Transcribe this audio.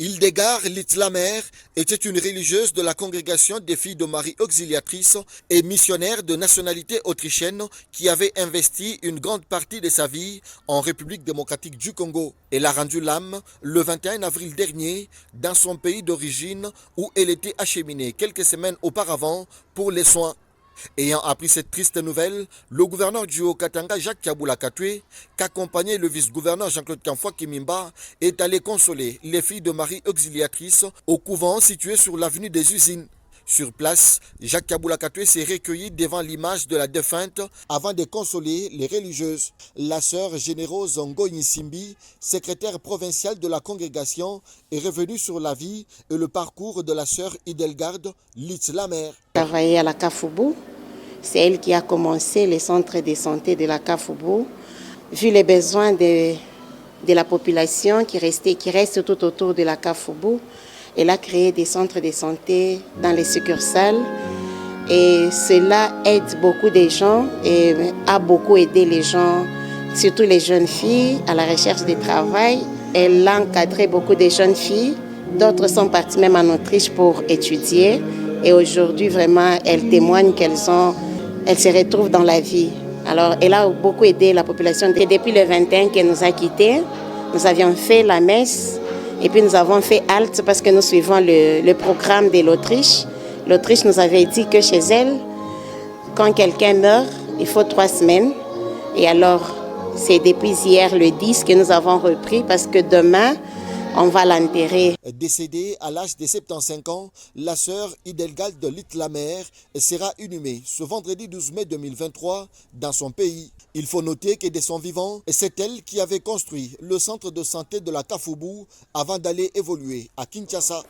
Hildegard Littlamer était une religieuse de la congrégation des filles de Marie Auxiliatrice et missionnaire de nationalité autrichienne qui avait investi une grande partie de sa vie en République démocratique du Congo. Elle a rendu l'âme le 21 avril dernier dans son pays d'origine où elle était acheminée quelques semaines auparavant pour les soins. Ayant appris cette triste nouvelle, le gouverneur du Haut-Katanga, Jacques Kabula Katwe, qu'accompagnait le vice-gouverneur Jean-Claude Kamfwa Kimimba, est allé consoler les filles de Marie Auxiliatrice au couvent situé sur l'avenue des Usines. Sur place, Jacques Kabula Katwe s'est recueilli devant l'image de la défunte avant de consoler les religieuses. La sœur Générose Ngoyi Simbi, secrétaire provinciale de la congrégation, est revenue sur la vie et le parcours de la sœur Hildegard Littlamer. Travaillé à la Kafoubou. C'est elle qui a commencé les centres de santé de la Kafoubou. Vu les besoins de la population qui reste tout autour de la Kafoubou, elle a créé des centres de santé dans les succursales. Et cela aide beaucoup de gens et a beaucoup aidé les gens, surtout les jeunes filles, à la recherche de travail. Elle a encadré beaucoup de jeunes filles. D'autres sont parties même en Autriche pour étudier. Et aujourd'hui, vraiment, elles témoignent qu'elles se retrouvent dans la vie. Alors, elle a beaucoup aidé la population. Et depuis le 21 qu'elle nous a quittés, nous avions fait la messe et puis nous avons fait halte parce que nous suivons le programme de l'Autriche. L'Autriche nous avait dit que chez elle, quand quelqu'un meurt, il faut 3 semaines. Et alors, c'est depuis hier le 10 que nous avons repris parce que demain, on va l'enterrer. Décédée à l'âge de 75 ans, la sœur Hildegard Littlamer sera inhumée ce vendredi 12 mai 2023 dans son pays. Il faut noter que de son vivant, c'est elle qui avait construit le centre de santé de la Kafoubou avant d'aller évoluer à Kinshasa.